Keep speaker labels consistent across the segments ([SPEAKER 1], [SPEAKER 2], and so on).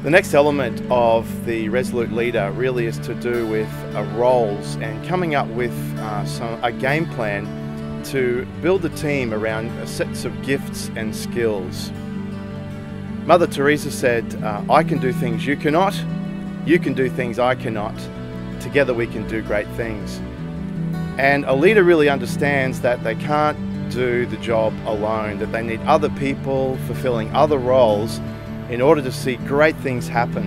[SPEAKER 1] The next element of the Resolute Leader really is to do with roles and coming up with a game plan to build a team around sets of gifts and skills. Mother Teresa said, I can do things you cannot, you can do things I cannot, together we can do great things. And a leader really understands that they can't do the job alone, that they need other people fulfilling other roles in order to see great things happen.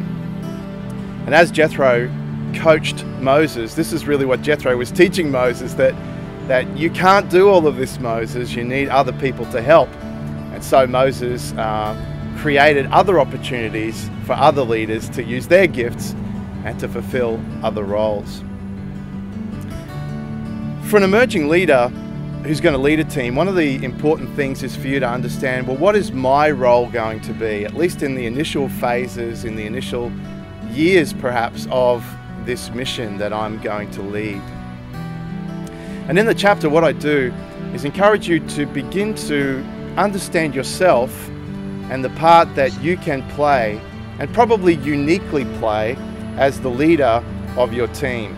[SPEAKER 1] And as Jethro coached Moses, this is really what Jethro was teaching Moses, that you can't do all of this, Moses, you need other people to help. And so Moses created other opportunities for other leaders to use their gifts and to fulfill other roles. For an emerging leader who's going to lead a team, one of the important things is for you to understand, well, what is my role going to be, at least in the initial phases, in the initial years perhaps, of this mission that I'm going to lead. And in the chapter, what I do is encourage you to begin to understand yourself and the part that you can play, and probably uniquely play, as the leader of your team.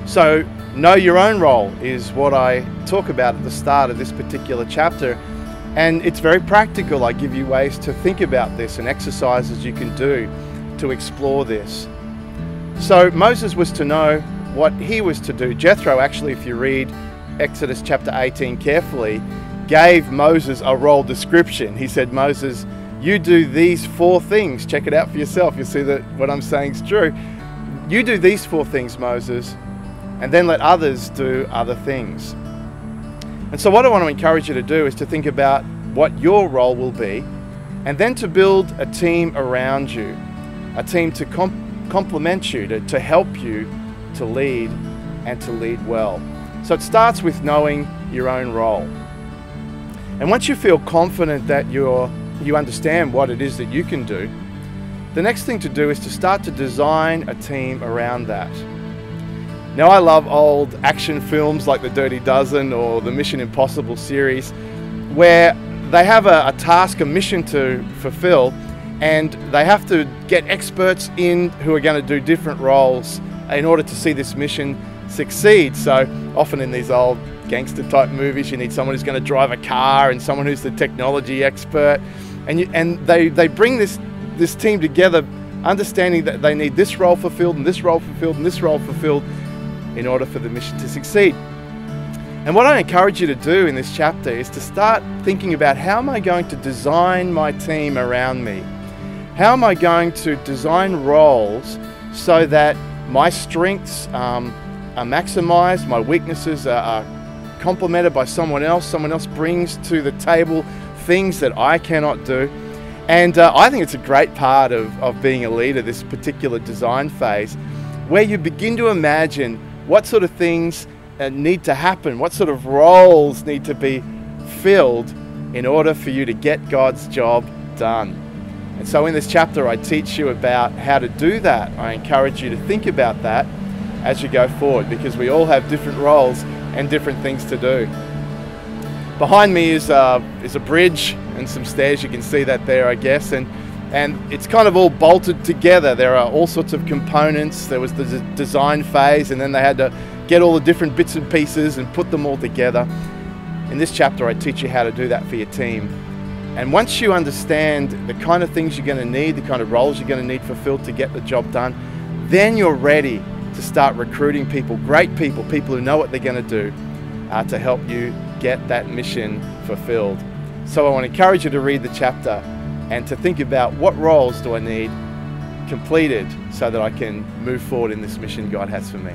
[SPEAKER 1] So, know your own role is what I talk about at the start of this particular chapter, and it's very practical. I give you ways to think about this and exercises you can do to explore this. So Moses was to know what he was to do. Jethro, actually, if you read Exodus chapter 18 carefully, gave Moses a role description. He said, Moses, you do these 4 things. Check it out for yourself. You'll see that what I'm saying is true. You do these 4 things, Moses, and then let others do other things. And so what I want to encourage you to do is to think about what your role will be, and then to build a team around you, a team to complement you, to help you to lead and to lead well. So it starts with knowing your own role. And once you feel confident that you understand what it is that you can do, the next thing to do is to start to design a team around that. Now, I love old action films like The Dirty Dozen or the Mission Impossible series, where they have a task, a mission to fulfill, and they have to get experts in who are going to do different roles in order to see this mission succeed. So often in these old gangster type movies, you need someone who's going to drive a car and someone who's the technology expert, and they bring this team together, understanding that they need this role fulfilled and this role fulfilled and this role fulfilled in order for the mission to succeed. And what I encourage you to do in this chapter is to start thinking about, how am I going to design my team around me? How am I going to design roles so that my strengths are maximized, my weaknesses are complemented by someone else brings to the table things that I cannot do. And I think it's a great part of being a leader, this particular design phase, where you begin to imagine what sort of things need to happen, what sort of roles need to be filled in order for you to get God's job done. And so in this chapter, I teach you about how to do that. I encourage you to think about that as you go forward, because we all have different roles and different things to do. Behind me is a bridge and some stairs. You can see that there, I guess, and it's kind of all bolted together. There are all sorts of components. There was the design phase, and then they had to get all the different bits and pieces and put them all together. In this chapter, I teach you how to do that for your team. And once you understand the kind of things you're going to need, the kind of roles you're going to need fulfilled to get the job done, then you're ready to start recruiting people, great people who know what they're going to do to help you get that mission fulfilled. So I want to encourage you to read the chapter and to think about, what roles do I need completed so that I can move forward in this mission God has for me.